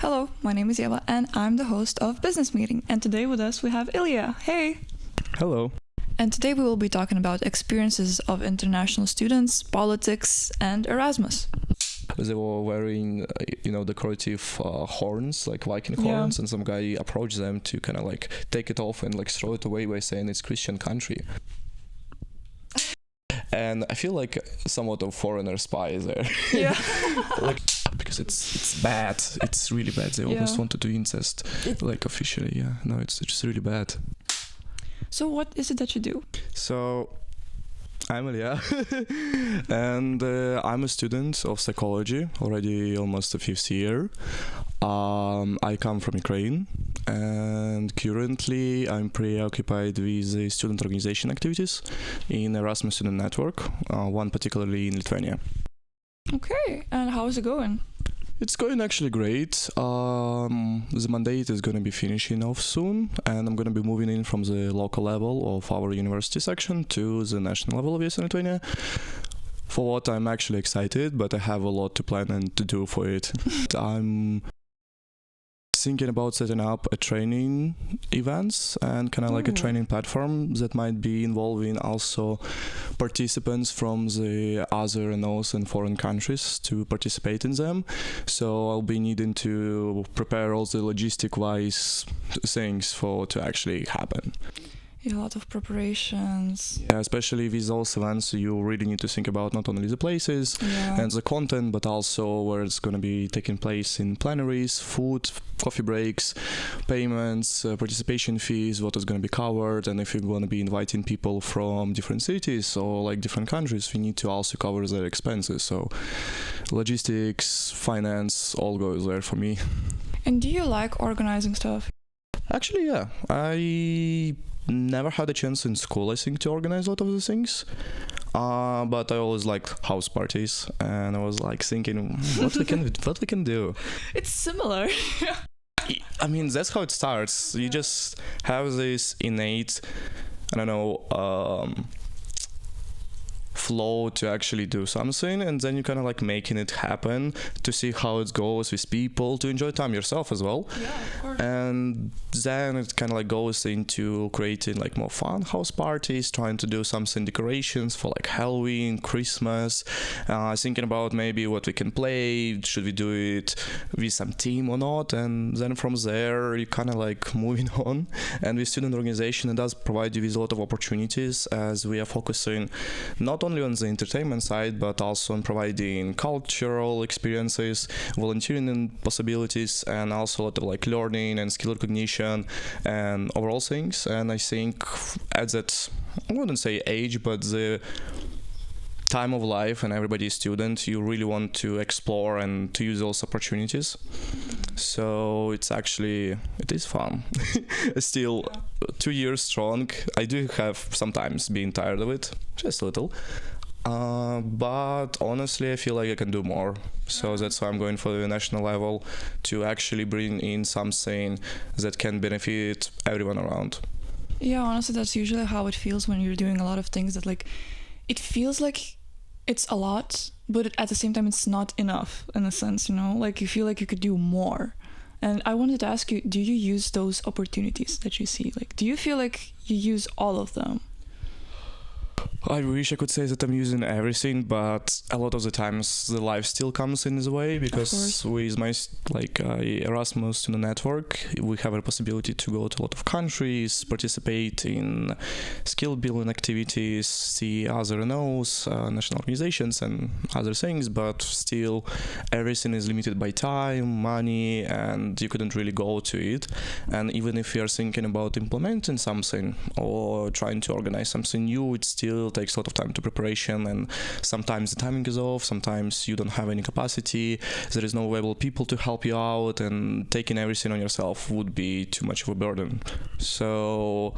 Hello, my name is Eva and I'm the host of Business Meeting. And today with us we have Illia. Hey! Hello. And today we will be talking about experiences of international students, politics, and Erasmus. They were wearing, decorative horns, like Viking horns, and some guy approached them to kind of like take it off and like throw it away by saying it's Christian country. And I feel like somewhat of foreigner spy there. Yeah. Because it's bad. It's really bad. They almost want to do incest, like officially. Yeah, no, it's just really bad. So what is it that you do? So I'm Illia, and I'm a student of psychology, already almost the 5th year. I come from Ukraine, and currently I'm preoccupied with the student organization activities in Erasmus student network, one particularly in Lithuania. Okay, and how is it going? It's going actually great. The mandate is going to be finishing off soon, and I'm going to be moving in from the local level of our university section to the national level of Eastern Lithuania. For what I'm actually excited, but I have a lot to plan and to do for it. I'm thinking about setting up a training events and kind of like a training platform that might be involving also participants from the other NOs and foreign countries to participate in them. So I'll be needing to prepare all the logistic-wise things for to actually happen. Yeah, a lot of preparations. Yeah, especially with those events, you really need to think about not only the places and the content, but also where it's going to be taking place in plenaries, food, coffee breaks, payments, participation fees, what is going to be covered, and if you're going to be inviting people from different cities or like different countries, we need to also cover their expenses. So logistics, finance, all goes there for me. And do you like organizing stuff? Actually, yeah. I never had a chance in school, I think, to organize a lot of the things. But I always liked house parties, and I was like thinking, what we can do. It's similar. I mean, that's how it starts. You just have this innate, flow to actually do something, and then you kind of like making it happen to see how it goes with people, to enjoy time yourself as well. Yeah, of course. And then it kind of like goes into creating like more fun house parties, trying to do something decorations for like Halloween, Christmas, thinking about maybe what we can play, should we do it with some team or not, and then from there you kind of like moving on. And with student organization, it does provide you with a lot of opportunities, as we are focusing not only on the entertainment side, but also on providing cultural experiences, volunteering possibilities, and also a lot of like learning and skill recognition and overall things. And I think at that, I wouldn't say age, but the time of life, and everybody is student, you really want to explore and to use those opportunities. So it is fun. Still 2 years strong. I do have sometimes been tired of it, just a little. But honestly, I feel like I can do more. So that's why I'm going for the national level, to actually bring in something that can benefit everyone around. Yeah, honestly, that's usually how it feels when you're doing a lot of things that like, it feels like it's a lot, but at the same time it's not enough in a sense, like you feel like you could do more. And I wanted to ask you, do you use those opportunities that you see? Like, do you feel like you use all of them? I wish I could say that I'm using everything, but a lot of the times the life still comes in the way, because with my Erasmus student network, we have a possibility to go to a lot of countries, participate in skill building activities, see other NOs, national organizations and other things, but still everything is limited by time, money, and you couldn't really go to it. And even if you're thinking about implementing something or trying to organize something new, it still takes a lot of time to preparation, and sometimes the timing is off, sometimes you don't have any capacity, there is no available people to help you out, and taking everything on yourself would be too much of a burden. So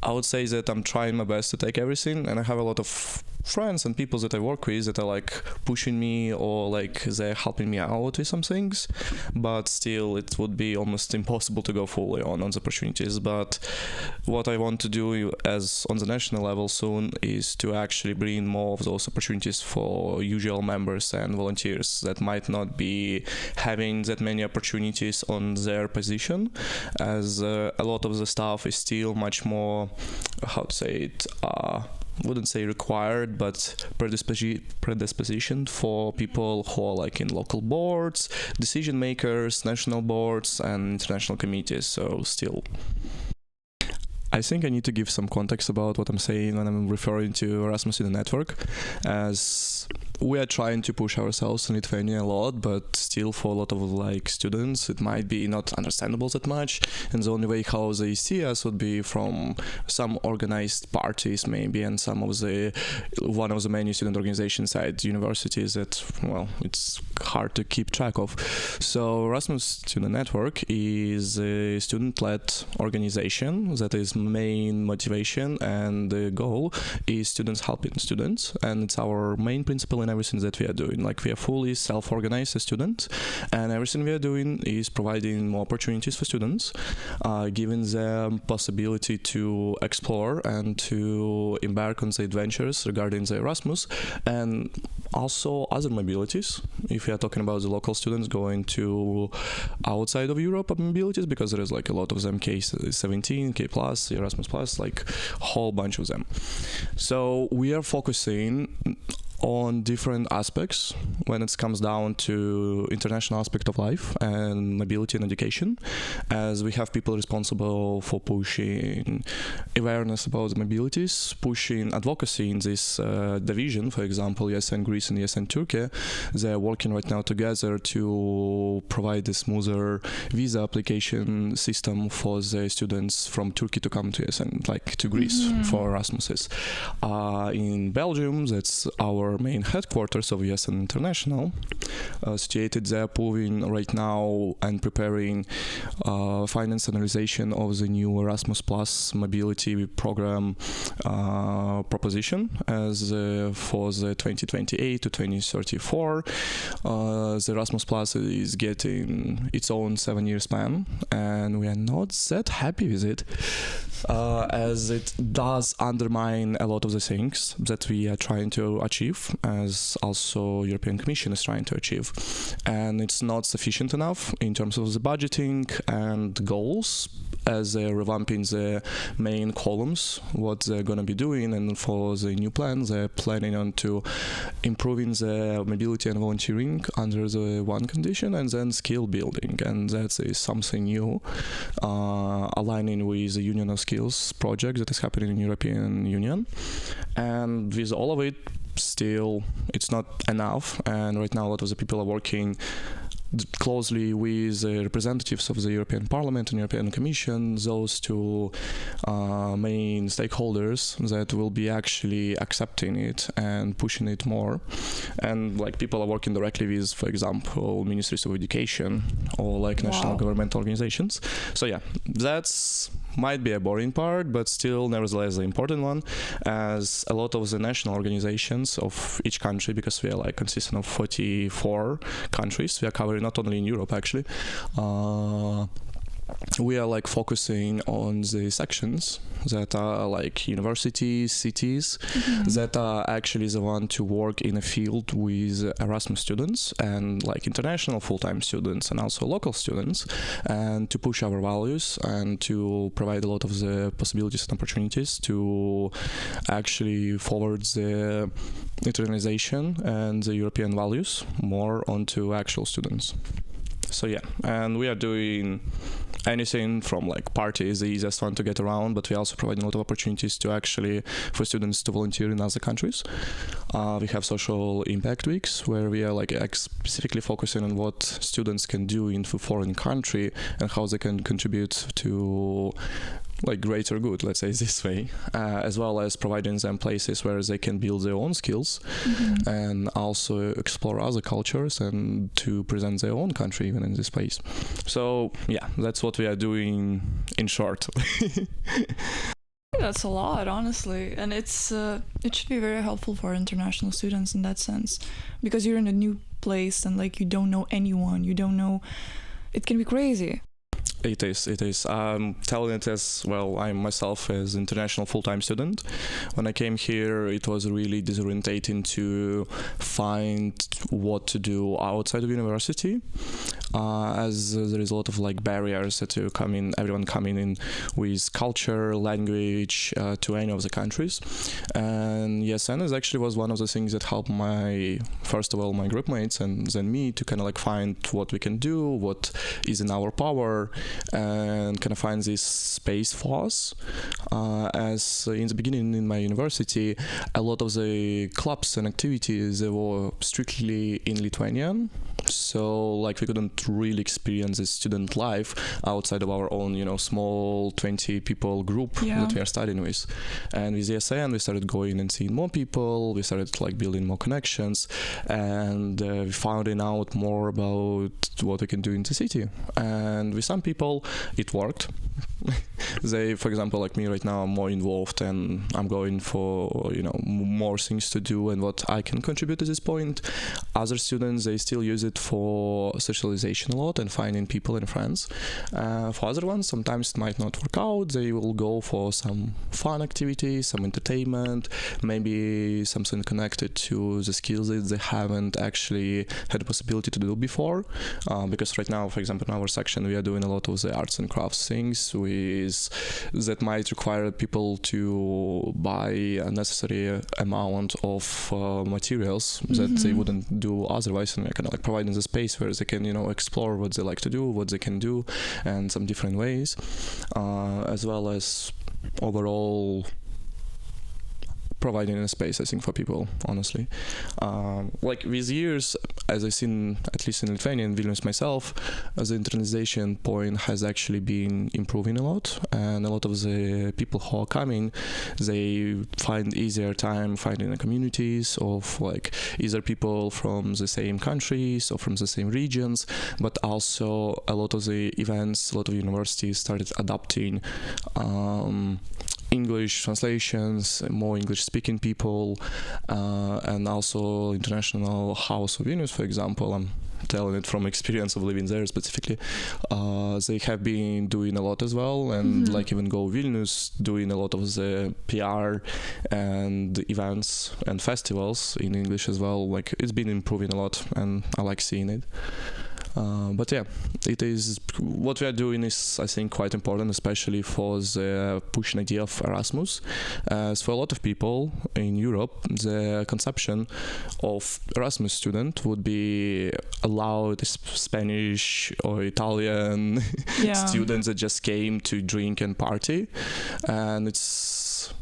I would say that I'm trying my best to take everything, and I have a lot of friends and people that I work with that are like pushing me or like they're helping me out with some things, but still it would be almost impossible to go fully on those opportunities. But what I want to do as on the national level soon is to actually bring more of those opportunities for usual members and volunteers that might not be having that many opportunities on their position, as a lot of the stuff is still much more, how to say it, wouldn't say required, but predisposition for people who are like in local boards, decision makers, national boards, and international committees. So still, I think I need to give some context about what I'm saying when I'm referring to Erasmus in the network, as we are trying to push ourselves in Lithuania a lot, but still for a lot of like students it might be not understandable that much, and the only way how they see us would be from some organized parties maybe, and one of the many student organizations at universities that, well, it's hard to keep track of. So Erasmus Student Network is a student-led organization that is main motivation and the goal is students helping students, and it's our main principle in everything that we are doing. Like, we are fully self-organized as students, and everything we are doing is providing more opportunities for students, giving them possibility to explore and to embark on the adventures regarding the Erasmus, and also other mobilities. If we are talking about the local students going to outside of Europe mobilities, because there is like a lot of them, K17, K plus, Erasmus plus, like a whole bunch of them. So we are focusing on different aspects when it comes down to international aspect of life and mobility and education, as we have people responsible for pushing awareness about the mobilities, pushing advocacy in this division. For example, ESN Greece and ESN Turkey, they're working right now together to provide a smoother visa application system for the students from Turkey to come to ESN, like to Greece for Erasmuses. In Belgium, that's our main headquarters of ESN International, situated there, approving right now and preparing finance analyzation of the new Erasmus Plus mobility program proposition as for the 2028 to 2034. The Erasmus Plus is getting its own 7-year span, and we are not that happy with it, as it does undermine a lot of the things that we are trying to achieve, as also European Commission is trying to achieve. And it's not sufficient enough in terms of the budgeting and goals, as they're revamping the main columns, what they're going to be doing. And for the new plan, they're planning on to improving the mobility and volunteering under the one condition, and then skill building. And that is something new, aligning with the Union of Skills project that is happening in European Union. And with all of it, still it's not enough, and right now a lot of the people are working closely with representatives of the European Parliament and European Commission, those two main stakeholders that will be actually accepting it and pushing it more. And like, people are working directly with, for example, ministries of education or like national governmental organizations. So yeah, that's might be a boring part, but still nevertheless the important one, as a lot of the national organizations of each country, because we are like consisting of 44 countries, we are covering not only in Europe actually, we are like focusing on the sections that are like universities, cities, that are actually the one to work in a field with Erasmus students and like international full-time students and also local students, and to push our values and to provide a lot of the possibilities and opportunities to actually forward the internalization and the European values more onto actual students. So yeah, and we are doing anything from like parties, the easiest one to get around, but we also provide a lot of opportunities to actually for students to volunteer in other countries. We have social impact weeks where we are like specifically focusing on what students can do in a foreign country and how they can contribute to like greater good, let's say this way, as well as providing them places where they can build their own skills and also explore other cultures and to present their own country even in this place. So yeah, that's what we are doing in short. think that's a lot, honestly, and it should be very helpful for international students in that sense, because you're in a new place and like you don't know anyone, you don't know. It can be crazy. It is. I'm telling it as well. I myself as international full-time student. When I came here, it was really disorientating to find what to do outside of university, as there is a lot of like barriers that you come in. Everyone coming in with culture, language to any of the countries, and ESN is actually was one of the things that helped first of all my group mates and then me to kind of like find what we can do, what is in our power, and kind of find this space for us. As in the beginning in my university, a lot of the clubs and activities they were strictly in Lithuanian, so like we couldn't really experience the student life outside of our own, small 20 people group that we are studying with. And with ESN, we started going and seeing more people. We started like building more connections, and we finding out more about what we can do in the city. And with some people, it worked. They, for example, like me right now, I'm more involved and I'm going for, more things to do and what I can contribute at this point. Other students, they still use it for socialization a lot and finding people and friends. For other ones, sometimes it might not work out. They will go for some fun activities, some entertainment, maybe something connected to the skills that they haven't actually had the possibility to do before. Because right now, for example, in our section, we are doing a lot of the arts and crafts things that might require people to buy a necessary amount of materials that they wouldn't do otherwise, and we're kind of like providing the space where they can explore what they like to do, what they can do, and some different ways, as well as overall providing a space, I think, for people, honestly. Like with years, as I've seen, at least in Lithuania and Vilnius myself, the internalization point has actually been improving a lot, and a lot of the people who are coming, they find easier time finding the communities of like either people from the same countries or from the same regions, but also a lot of the events, a lot of universities started adopting English translations, more English-speaking people, and also International House of Vilnius, for example. I'm telling it from experience of living there specifically. They have been doing a lot as well, and like even Go Vilnius doing a lot of the PR and events and festivals in English as well. Like it's been improving a lot, and I like seeing it. But yeah, it is what we are doing is, I think, quite important, especially for the pushing idea of Erasmus. As for a lot of people in Europe, the conception of Erasmus student would be allowed Spanish or Italian students that just came to drink and party, and it's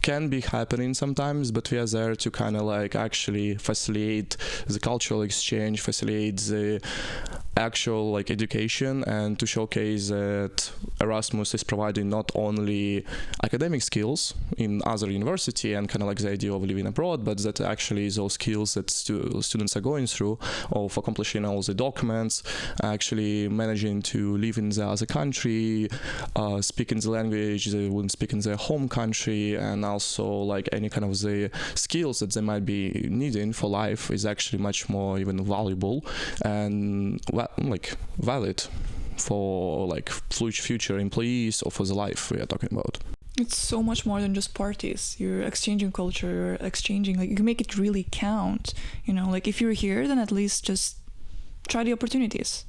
can be happening sometimes, but we are there to kind of like actually facilitate the cultural exchange, facilitate the actual like education, and to showcase that Erasmus is providing not only academic skills in other university and kind of like the idea of living abroad, but that actually those skills that students are going through of accomplishing all the documents, actually managing to live in the other country, speaking the language they wouldn't speak in their home country, and also like any kind of the skills that they might be needing for life is actually much more even valuable and like valid for like future employees or for the life we are talking about. It's so much more than just parties. You're exchanging culture, you're exchanging, like you can make it really count, like if you're here, then at least just try the opportunities,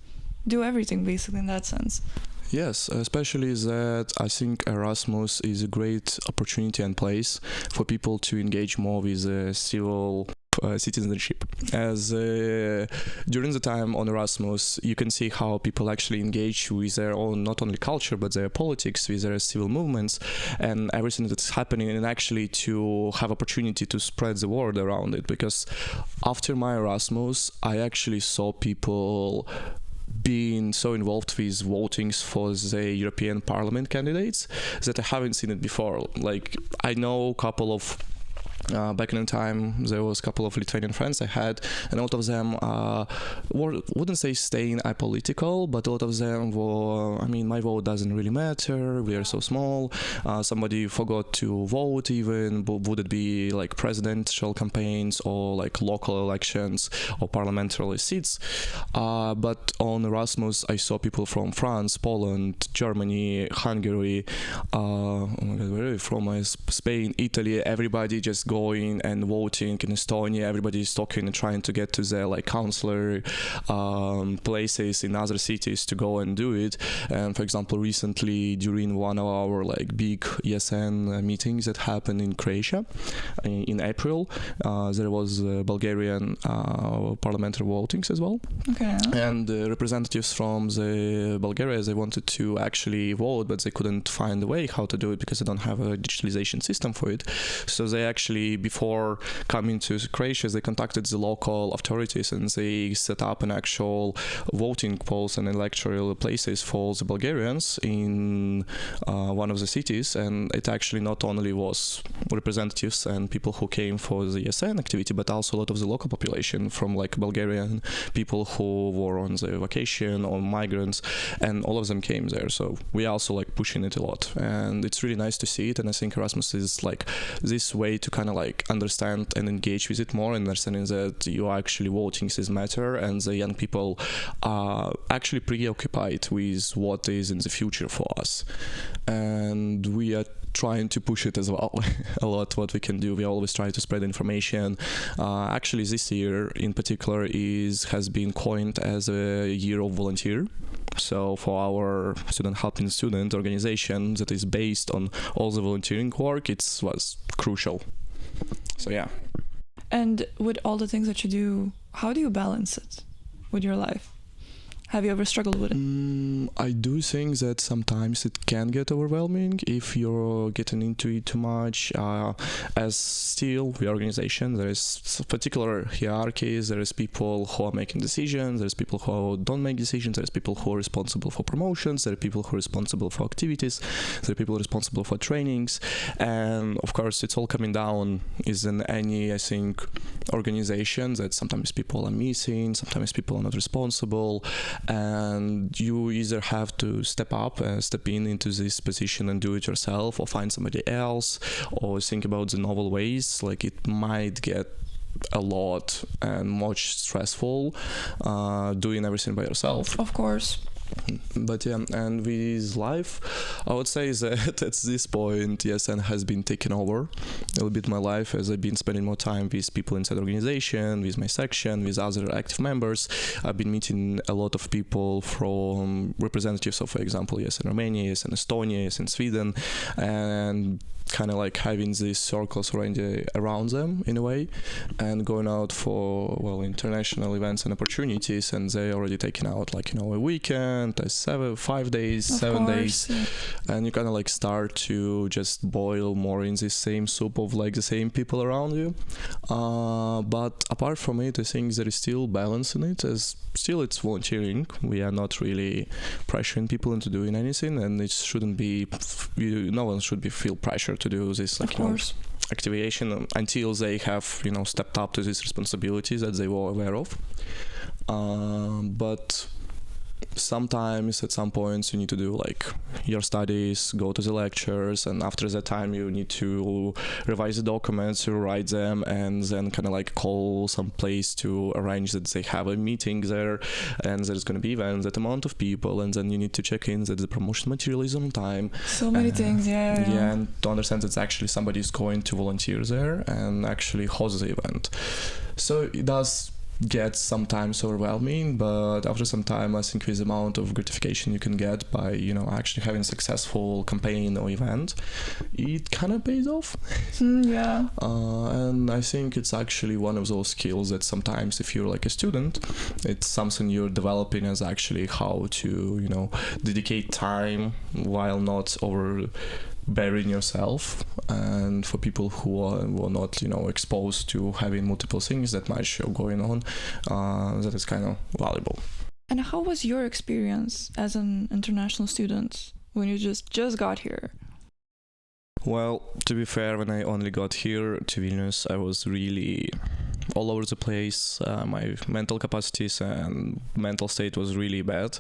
do everything basically in that sense. Yes, especially that I think Erasmus is a great opportunity and place for people to engage more with civil citizenship. As during the time on Erasmus, you can see how people actually engage with their own not only culture but their politics, with their civil movements and everything that's happening, and actually to have opportunity to spread the word around it. Because after my Erasmus, I actually saw people being so involved with votings for the European Parliament candidates that I haven't seen it before. Like I know a couple of Back in the time, there was a couple of Lithuanian friends I had, and a lot of them wouldn't say staying apolitical, but a lot of them were, I mean, my vote doesn't really matter, we are so small, somebody forgot to vote even, would it be like presidential campaigns or like local elections or parliamentary seats. But on Erasmus, I saw people from France, Poland, Germany, Hungary, oh my God, where are they from? Spain, Italy, everybody just going and voting. In Estonia, everybody is talking and trying to get to their like councillor places in other cities to go and do it. And for example, recently during one of our like big ESN meetings that happened in Croatia in April, there was Bulgarian parliamentary votings as well. Okay. And representatives from the Bulgaria, they wanted to actually vote, but they couldn't find a way how to do it because they don't have a digitalization system for it. So they actually, before coming to Croatia, they contacted the local authorities and they set up an actual voting polls and electoral places for the Bulgarians in one of the cities. And it actually not only was representatives and people who came for the ESN activity, but also a lot of the local population from like Bulgarian people who were on the vacation or migrants, and all of them came there. So we also like pushing it a lot, and it's really nice to see it. And I think Erasmus is like this way to kind of like understand and engage with it more, and understanding that you are actually voting is matter, and the young people are actually preoccupied with what is in the future for us, and we are trying to push it as well a lot. What we can do, we always try to spread information. Actually this year in particular has been coined as a year of volunteer. So for our student helping student organization that is based on all the volunteering work, it was crucial. So yeah. And with all the things that you do, how do you balance it with your life? Have you ever struggled with it? I do think that sometimes it can get overwhelming if you're getting into it too much. As still the organization, there is particular hierarchies. There is people who are making decisions. There's people who don't make decisions. There's people who are responsible for promotions. There are people who are responsible for activities. There are people responsible for trainings. And of course, it's all coming down is in any, I think, organization that sometimes people are missing. Sometimes people are not responsible. And you either have to step in into this position and do it yourself, or find somebody else, or think about the novel ways. Like it might get a lot and much stressful doing everything by yourself. Of course. But yeah, and with life, I would say that at this point, yes, and has been taken over a little bit my life, as I've been spending more time with people inside the organization, with my section, with other active members. I've been meeting a lot of people from representatives of, for example, yes, in Romania, yes, in Estonia, yes, in Sweden, and kind of like having these circles around them in a way, and going out for international events and opportunities, and they already taken out like a weekend, 5 days, 7 days, and you kind of like start to just boil more in the same soup of like the same people around you. But apart from it, I think there is still balance in it, as still it's volunteering. We are not really pressuring people into doing anything, and it shouldn't be, no one should feel pressure to do this activation until they have stepped up to these responsibilities that they were aware of. But sometimes at some points you need to do like your studies, go to the lectures, and after that time you need to revise the documents, you write them, and then kind of like call some place to arrange that they have a meeting there, and there's going to be events, that amount of people, and then you need to check in that the promotion material is on time. So many things, yeah, and to understand that actually somebody is going to volunteer there and actually host the event. So it does get sometimes overwhelming, but after some time I think with the amount of gratification you can get by actually having a successful campaign or event, it kind of pays off. And I think it's actually one of those skills that sometimes if you're like a student, it's something you're developing, as actually how to dedicate time while not burying yourself, and for people who are not exposed to having multiple things that much going on, that is kind of valuable. And how was your experience as an international student when you just got here? Well, to be fair, when I only got here to Vilnius, I was really all over the place. My mental capacities and mental state was really bad.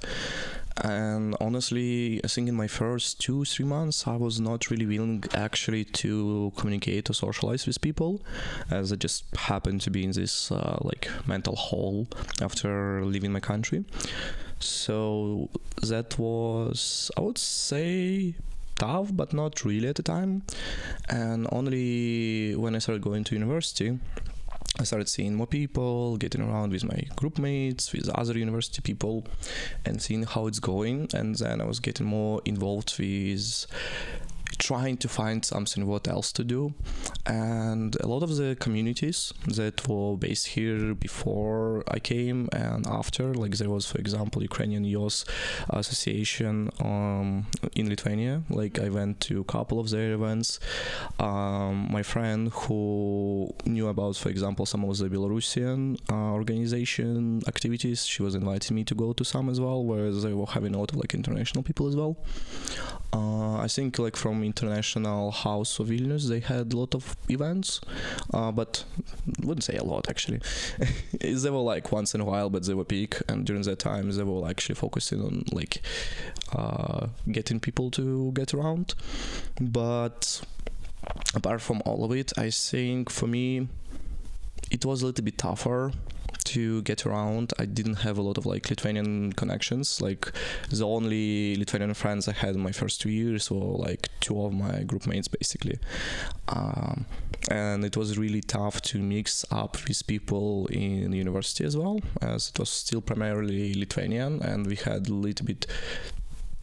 And honestly, I think in my first 2-3 months, I was not really willing actually to communicate or socialize with people, as I just happened to be in this like mental hole after leaving my country. So that was, I would say, tough, but not really at the time. And only when I started going to university, I started seeing more people, getting around with my group mates, with other university people, and seeing how it's going. And then I was getting more involved with trying to find something what else to do. And a lot of the communities that were based here before I came and after, like there was, for example, Ukrainian Youth Association in Lithuania. Like I went to a couple of their events. My friend who knew about, for example, some of the Belarusian organization activities, she was inviting me to go to some as well, where they were having a lot of like international people as well. I think like from International House of Vilnius, they had a lot of events, but wouldn't say a lot actually. They were like once in a while, but they were peak, and during that time they were actually focusing on like getting people to get around. But apart from all of it, I think for me it was a little bit tougher to get around. I didn't have a lot of like Lithuanian connections. Like the only Lithuanian friends I had in my first 2 years were like 2 of my group mates basically. And it was really tough to mix up with people in university as well, as it was still primarily Lithuanian and we had a little bit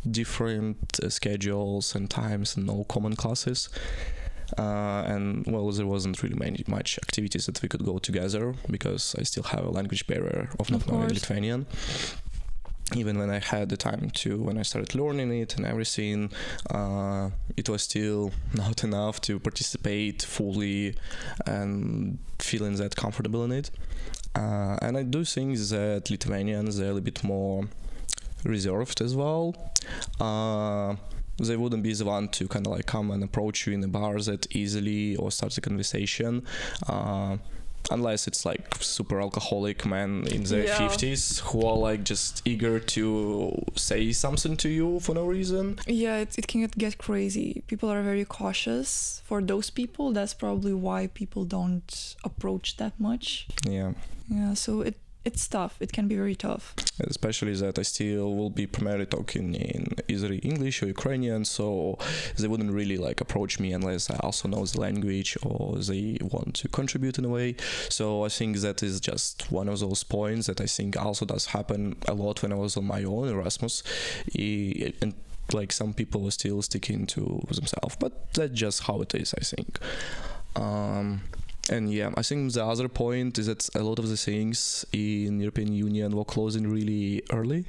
different schedules and times and no common classes. And well, there wasn't really much activities that we could go together because I still have a language barrier of not knowing Lithuanian. Even when I had the time to, when I started learning it and everything, it was still not enough to participate fully and feeling that comfortable in it. And I do think that Lithuanians are a little bit more reserved as well. They wouldn't be the one to kind of like come and approach you in a bar that easily or start a conversation, unless it's like super alcoholic men in their 50s who are like just eager to say something to you for no reason. Yeah, it can get crazy. People are very cautious. For those people, that's probably why people don't approach that much. Yeah, so it's tough. It can be very tough. Especially that I still will be primarily talking in either English or Ukrainian, so they wouldn't really like approach me unless I also know the language or they want to contribute in a way. So I think that is just one of those points that I think also does happen a lot when I was on my own Erasmus. And like some people were still sticking to themselves, but that's just how it is, I think. And yeah, I think the other point is that a lot of the things in European Union were closing really early.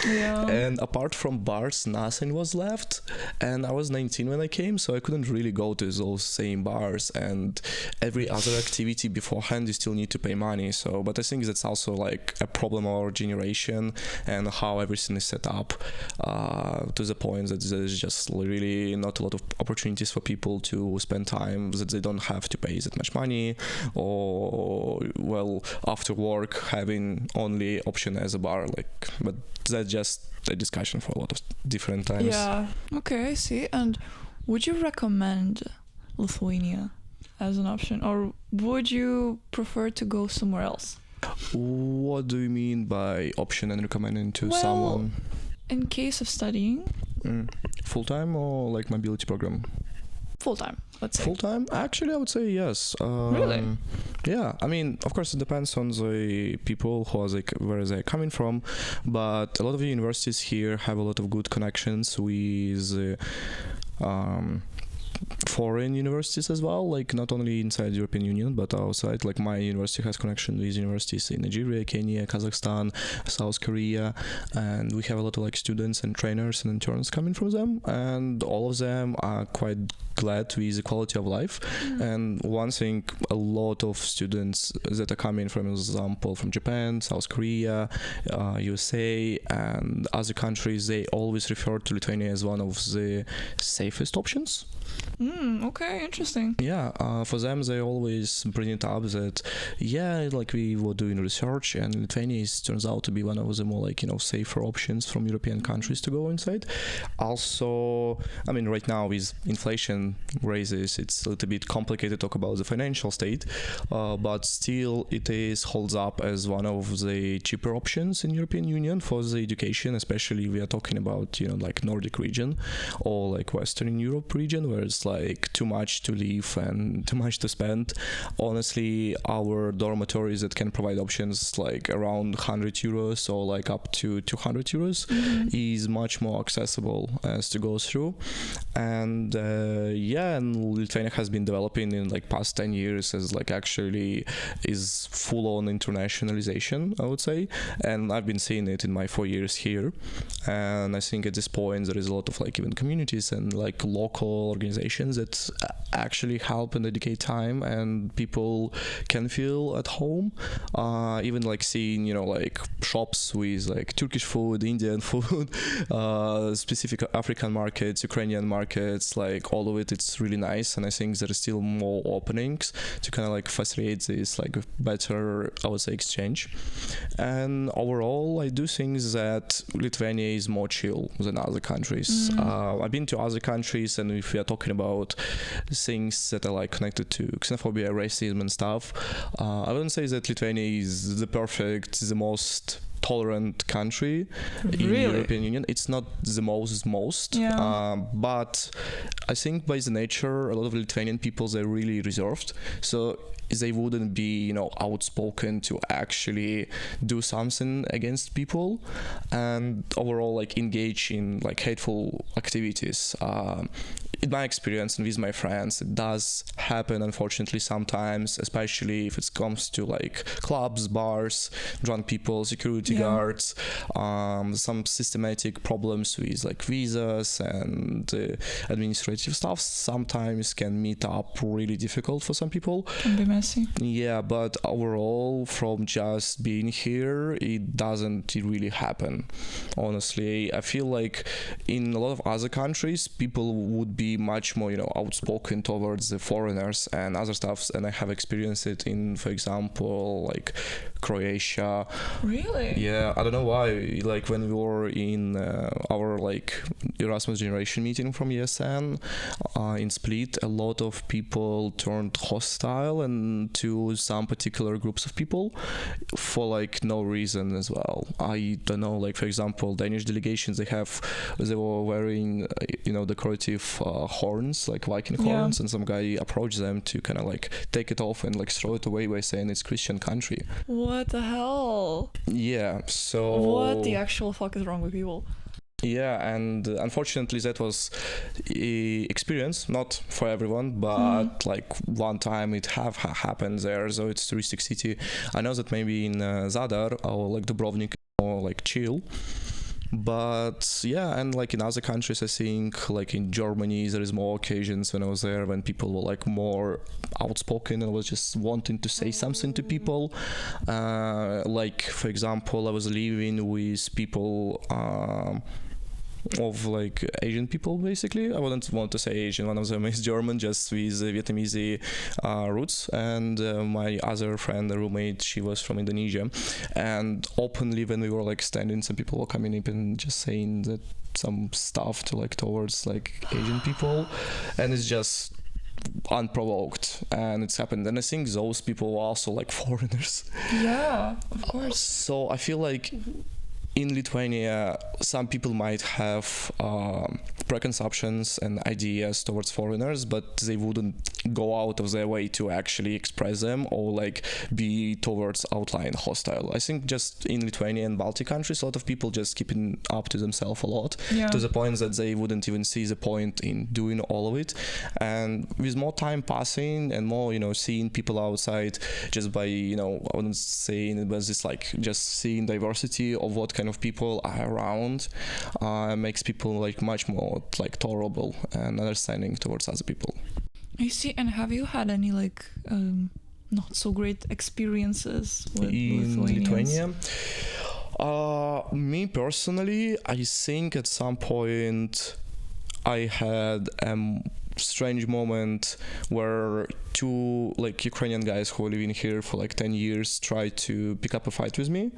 Yeah. And apart from bars, nothing was left. And I was 19 when I came, so I couldn't really go to those same bars. And every other activity beforehand, you still need to pay money. So, but I think that's also like a problem of our generation and how everything is set up to the point that there's just really not a lot of opportunities for people to spend time that they don't have to pay that much money. Or well, after work having only option as a bar, like, but that's just a discussion for a lot of different times. Yeah, okay, I see. And would you recommend Lithuania as an option, or would you prefer to go somewhere else? What do you mean by option and recommending to someone? In case of studying, full-time or like mobility program? Full-time, let's say. Full-time? Actually, I would say yes. Really? Yeah, I mean, of course, it depends on the people who are like where they're coming from, but a lot of the universities here have a lot of good connections with foreign universities as well, like not only inside the European Union but outside. Like my university has connection with universities in Nigeria, Kenya, Kazakhstan, South Korea, and we have a lot of like students and trainers and interns coming from them, and all of them are quite glad with the quality of life. And one thing, a lot of students that are coming from, example, from Japan, South Korea, USA and other countries, they always refer to Lithuania as one of the safest options. Okay, interesting. Yeah, for them they always bring it up that like we were doing research, and Lithuania turns out to be one of the more like safer options from European countries to go inside. Also, I mean, right now with inflation raises, it's a little bit complicated to talk about the financial state, but still it holds up as one of the cheaper options in European Union for the education, especially we are talking about like Nordic region or like Western Europe region, where it's like too much to live and too much to spend. Honestly, our dormitories that can provide options like around 100 euros or like up to 200 euros is much more accessible as to go through. And and Lithuania has been developing in like past 10 years as like actually is full on internationalization, I would say. And I've been seeing it in my 4 years here. And I think at this point there is a lot of like even communities and like local organizations that actually help and dedicate time, and people can feel at home. Even like seeing like shops with like Turkish food, Indian food, specific African markets, Ukrainian markets, like all of it, it's really nice. And I think there is still more openings to kind of like facilitate this like better, I would say, exchange. And overall, I do think that Lithuania is more chill than other countries. I've been to other countries, and if we are talking about things that are like connected to xenophobia, racism and stuff, I wouldn't say that Lithuania is the most tolerant country in European Union. It's not the most, but I think by the nature, a lot of Lithuanian people, they're really reserved, so they wouldn't be outspoken to actually do something against people and overall like engage in like hateful activities. In my experience and with my friends, it does happen, unfortunately, sometimes, especially if it comes to like clubs, bars, drunk people, security guards, some systematic problems with like visas and administrative stuff sometimes can meet up really difficult for some people. Can be messy. Yeah, but overall, from just being here, it doesn't really happen. Honestly, I feel like in a lot of other countries, people would be much more outspoken towards the foreigners and other stuffs, and I have experienced it in, for example, like Croatia. Really? Yeah, I don't know why. Like when we were in our like Erasmus generation meeting from ESN in Split, a lot of people turned hostile and to some particular groups of people for like no reason as well. I don't know, like for example, Danish delegations, they were wearing decorative horns, like Viking horns, and some guy approached them to kind of like take it off and like throw it away by saying it's Christian country. What the hell? Yeah, so what the actual fuck is wrong with people? Yeah, and unfortunately that was a experience, not for everyone, but like one time it have happened there, so it's a touristic city. I know that maybe in Zadar or like Dubrovnik or like chill, but yeah, and like in other countries, I think like in Germany there is more occasions when I was there when people were like more outspoken and was just wanting to say something to people. Like for example, I was living with people of like Asian people, basically. I wouldn't want to say Asian, one of them is German, just with Vietnamese roots, and my other friend, the roommate, she was from Indonesia, and openly when we were like standing, some people were coming up and just saying that some stuff to like towards like Asian people, and it's just unprovoked, and it's happened. And I think those people were also like foreigners. Yeah, of course. So I feel like in Lithuania, some people might have preconceptions and ideas towards foreigners, but they wouldn't go out of their way to actually express them or like be towards outline hostile. I think just in Lithuania and Baltic countries, a lot of people just keeping up to themselves a lot, to the point that they wouldn't even see the point in doing all of it. And with more time passing and more, seeing people outside just by, I wouldn't say it, but it's like just seeing diversity of what kind of people are around makes people like much more like tolerable and understanding towards other people. I see. And have you had any like not so great experiences with in Lithuania? Me personally, I think at some point I had strange moment where two like Ukrainian guys who are living here for like 10 years tried to pick up a fight with me.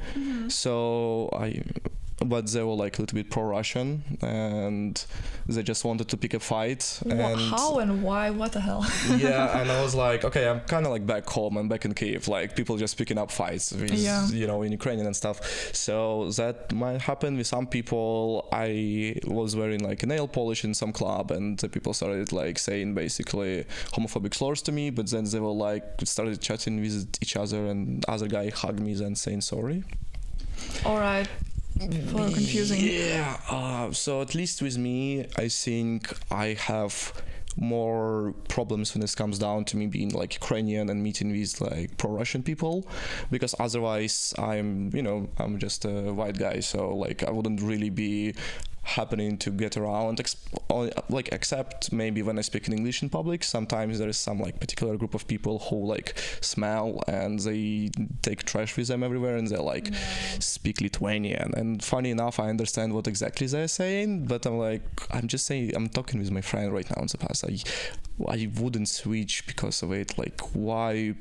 So but they were like a little bit pro-Russian and they just wanted to pick a fight. And how and why? What the hell? yeah, and I was like, okay, I'm kind of like back home and back in Kyiv, like people just picking up fights with, you know, in Ukrainian and stuff. So that might happen with some people. I was wearing like a nail polish in some club and the people started like saying basically homophobic slurs to me, but then they were like started chatting with each other and other guy hugged me and saying sorry. All right. For confusing. Yeah. So at least with me, I think I have more problems when it comes down to me being like Ukrainian and meeting with like pro-Russian people, because otherwise I'm just a white guy, so like I wouldn't really be happening to get around, except maybe when I speak in English in public. Sometimes there is some like particular group of people who like smell and they take trash with them everywhere and they like speak Lithuanian, and funny enough I understand what exactly they're saying, but I'm just saying, I'm talking with my friend right now in the past, I wouldn't switch because of it. Like, why are you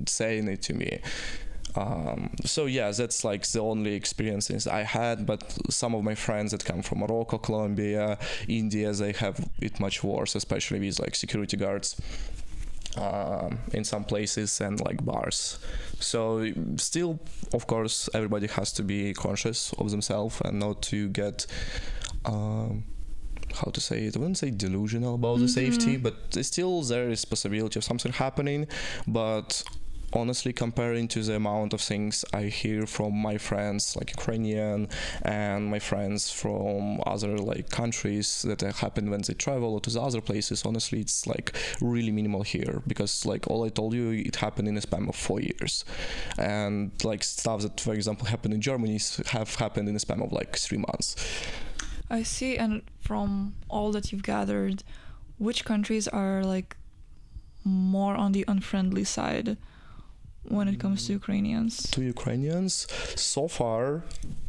saying it to me? So yeah, that's like the only experiences I had, but some of my friends that come from Morocco, Colombia, India, they have it much worse, especially with like security guards in some places and like bars. So still, of course, everybody has to be conscious of themselves and not to get how to say it, I wouldn't say delusional about the safety, but still there is possibility of something happening. But honestly, comparing to the amount of things I hear from my friends like Ukrainian and my friends from other like countries that happen when they travel to the other places, honestly it's like really minimal here, because like all I told you, it happened in a span of 4 years, and like stuff that for example happened in Germany have happened in a span of like 3 months. I see. And from all that you've gathered, which countries are like more on the unfriendly side when it comes to Ukrainians? To Ukrainians, so far,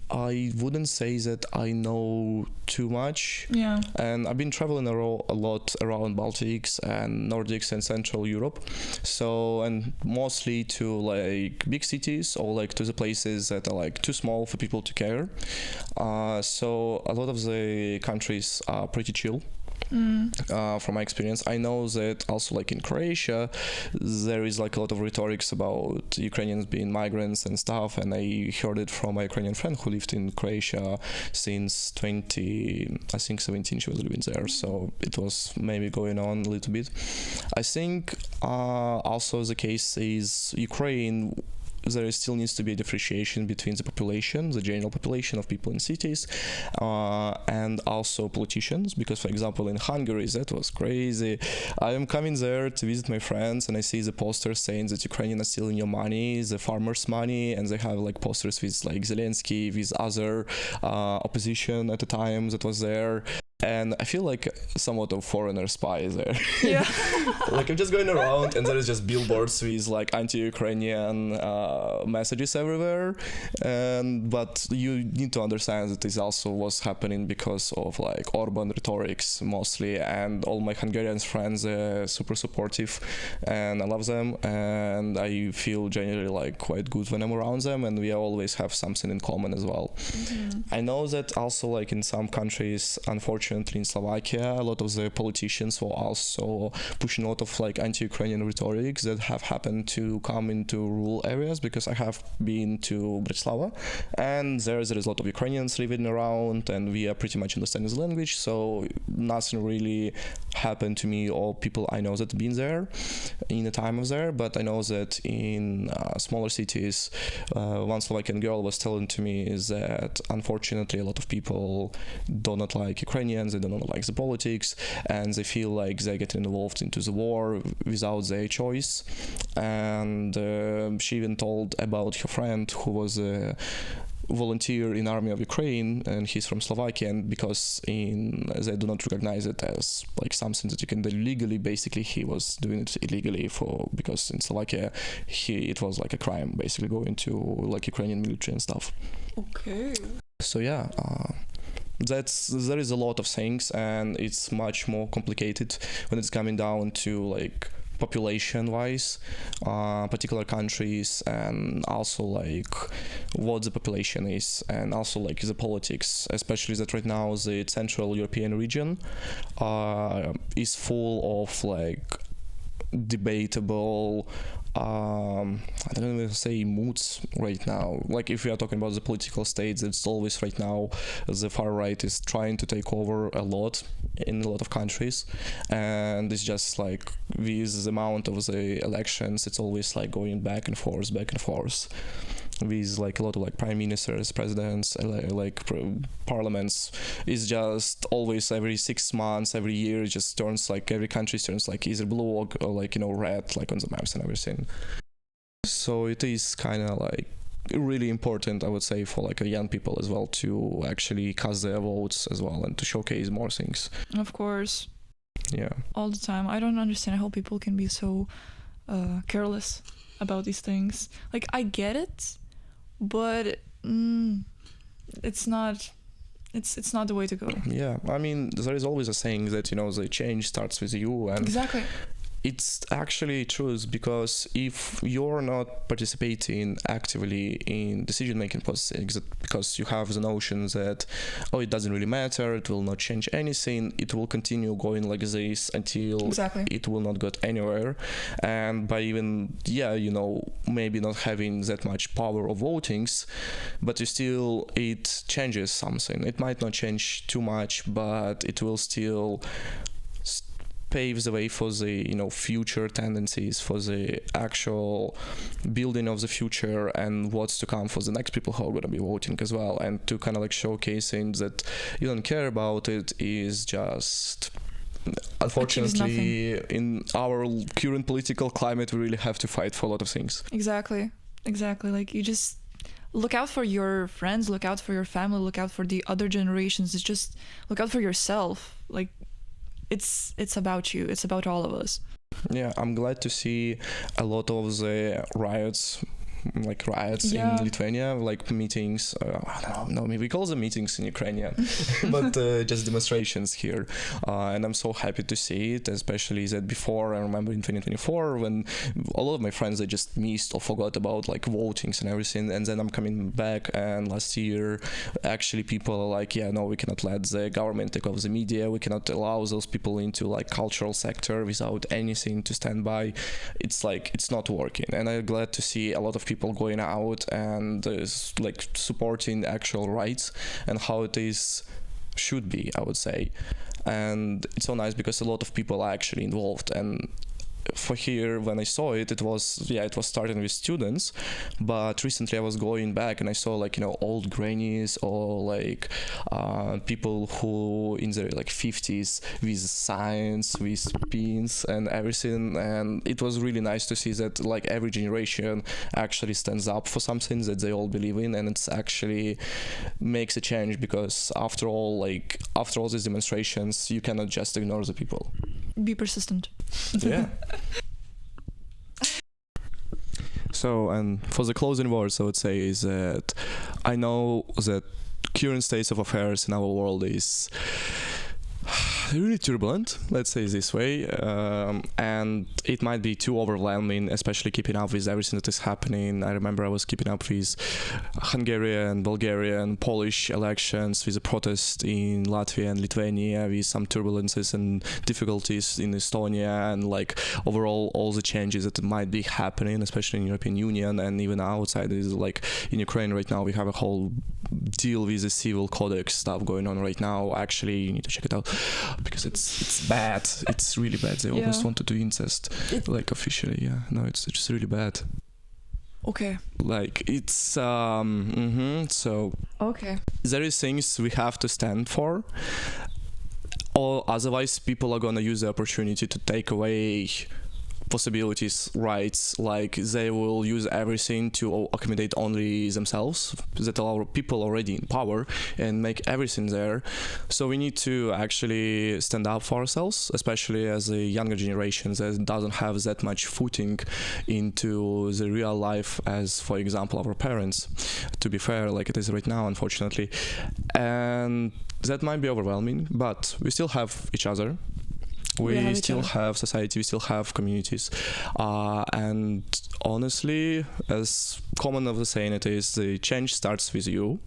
I wouldn't say that I know too much. Yeah. And I've been traveling a lot around Baltics and Nordics and Central Europe. So, and mostly to like big cities or like to the places that are like too small for people to care. So a lot of the countries are pretty chill. From my experience, I know that also like in Croatia there is like a lot of rhetorics about Ukrainians being migrants and stuff, and I heard it from my Ukrainian friend who lived in Croatia since 2017 she was living there, so it was maybe going on a little bit. I think also the case is Ukraine, there still needs to be a differentiation between the population, the general population of people in cities, and also politicians, because for example in Hungary that was crazy. I am coming there to visit my friends and I see the posters saying that Ukrainians are stealing your money, the farmers' money, and they have like posters with like Zelensky, with other opposition at the time that was there. And I feel like somewhat of foreigner spy there. Yeah. Like I'm just going around and there is just billboards with like anti-Ukrainian messages everywhere. But you need to understand that this also was happening because of like Orban rhetorics mostly, and all my Hungarian friends are super supportive and I love them, and I feel generally like quite good when I'm around them, and we always have something in common as well. I know that also like in some countries, unfortunately in Slovakia, a lot of the politicians were also pushing a lot of like anti-Ukrainian rhetorics that have happened to come into rural areas, because I have been to Bratislava and there is a lot of Ukrainians living around and we are pretty much understanding the language, so nothing really happened to me or people I know that have been there in the time of there. But I know that in smaller cities, one Slovakian girl was telling to me is that unfortunately a lot of people do not like Ukrainians, they do not like the politics, and they feel like they're getting involved into the war without their choice. And she even told about her friend who was a volunteer in Army of Ukraine, and he's from Slovakia, and because they do not recognize it as like something that you can do legally, basically he was doing it illegally because in Slovakia it was like a crime basically going to like Ukrainian military and stuff. Okay. So yeah, there is a lot of things, and it's much more complicated when it's coming down to like population wise, particular countries, and also like what the population is, and also like the politics, especially that right now the Central European region is full of like debatable I don't even say moods right now. Like if we are talking about the political states, it's always right now the far right is trying to take over a lot in a lot of countries, and it's just like with the amount of the elections, it's always like going back and forth with like a lot of like prime ministers, presidents, like parliaments. Is just always every 6 months, every year, it just turns like every country turns like either blue or like, you know, red, like on the maps and everything. So it is kind of like really important, I would say, for like young people as well to actually cast their votes as well and to showcase more things. Of course. Yeah. All the time. I don't understand how people can be so careless about these things. Like, I get it, but it's not the way to go. Yeah, I mean, there is always a saying that, you know, the change starts with you, and exactly. It's actually true, because if you're not participating actively in decision-making processes because you have the notion that, oh, it doesn't really matter, it will not change anything, it will continue going like this until it will not get anywhere. And by even, you know, maybe not having that much power of votings, but you still, it changes something. It might not change too much, but it will still paves the way for the, you know, future tendencies, for the actual building of the future and what's to come for the next people who are going to be voting as well. And to kind of like showcasing that you don't care about it is just, unfortunately, in our current political climate, we really have to fight for a lot of things. Exactly. Like, you just look out for your friends, look out for your family, look out for the other generations. It's just look out for yourself. Like, it's about you. It's about all of us. Yeah, I'm glad to see a lot of the riots in Lithuania, like meetings. I don't know, maybe we call them meetings in Ukrainian, but just demonstrations here. And I'm so happy to see it, especially that before, I remember in 2024, when a lot of my friends, they just missed or forgot about like votings and everything. And then I'm coming back, and last year, actually people are like, no, we cannot let the government take over the media. We cannot allow those people into like cultural sector without anything to stand by. It's like, it's not working. And I'm glad to see a lot of people going out and like supporting actual rights and how it should be, I would say. And it's so nice because a lot of people are actually involved. And for here, when I saw it, it was starting with students, but recently I was going back and I saw like, you know, old grannies or like people who in their like 50s with signs, with pins and everything. And it was really nice to see that like every generation actually stands up for something that they all believe in, and it's actually makes a change, because after all these demonstrations, you cannot just ignore the people. Be persistent. Yeah. So, and for the closing words, I would say is that I know that current state of affairs in our world is really turbulent, let's say this way, and it might be too overwhelming, especially keeping up with everything that is happening. I remember I was keeping up with Hungarian, Bulgarian, Polish elections, with the protest in Latvia and Lithuania, with some turbulences and difficulties in Estonia, and like overall all the changes that might be happening, especially in European Union and even outside. Is like in Ukraine right now we have a whole deal with the civil codex stuff going on right now. Actually, you need to check it out, because it's bad. It's really bad. They almost want to do incest, like officially. No, it's just really bad. Okay. Like it's so okay. There is things we have to stand for, or otherwise people are gonna use the opportunity to take away possibilities, rights, like they will use everything to accommodate only themselves, that allow people already in power and make everything there. So we need to actually stand up for ourselves, especially as a younger generation that doesn't have that much footing into the real life as, for example, our parents, to be fair, like it is right now, unfortunately. And that might be overwhelming, but we still have each other. We still have society, we still have communities. And honestly, as common of the saying it is, the change starts with you.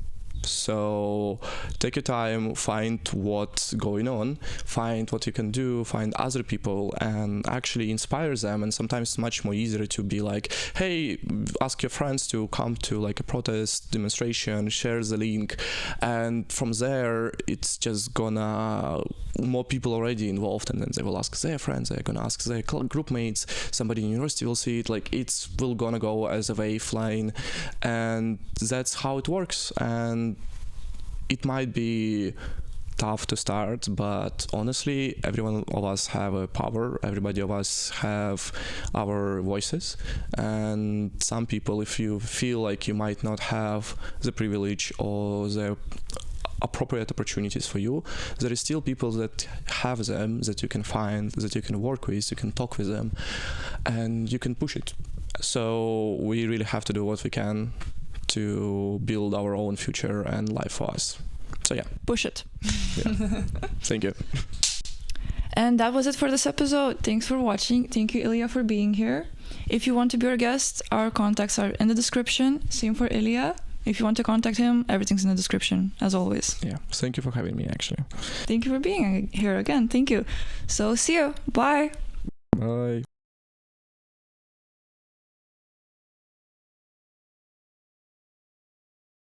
So take your time, find what's going on, find what you can do, find other people and actually inspire them. And sometimes it's much more easier to be like, hey, ask your friends to come to like a protest demonstration, share the link. And from there, it's just gonna, more people already involved, and then they will ask their friends, they're gonna ask their group mates, somebody in university will see it, like it's will gonna go as a wave line. And that's how it works. And it might be tough to start, but honestly, every one of us have a power. Everybody of us have our voices. And some people, if you feel like you might not have the privilege or the appropriate opportunities for you, there is still people that have them, that you can find, that you can work with, you can talk with them, and you can push it. So we really have to do what we can to build our own future and life for us. So yeah. Push it. Yeah. Thank you. And that was it for this episode. Thanks for watching. Thank you, Illia, for being here. If you want to be our guest, our contacts are in the description. Same for Illia. If you want to contact him, everything's in the description, as always. Yeah. Thank you for having me, actually. Thank you for being here again. Thank you. So see you. Bye. Bye.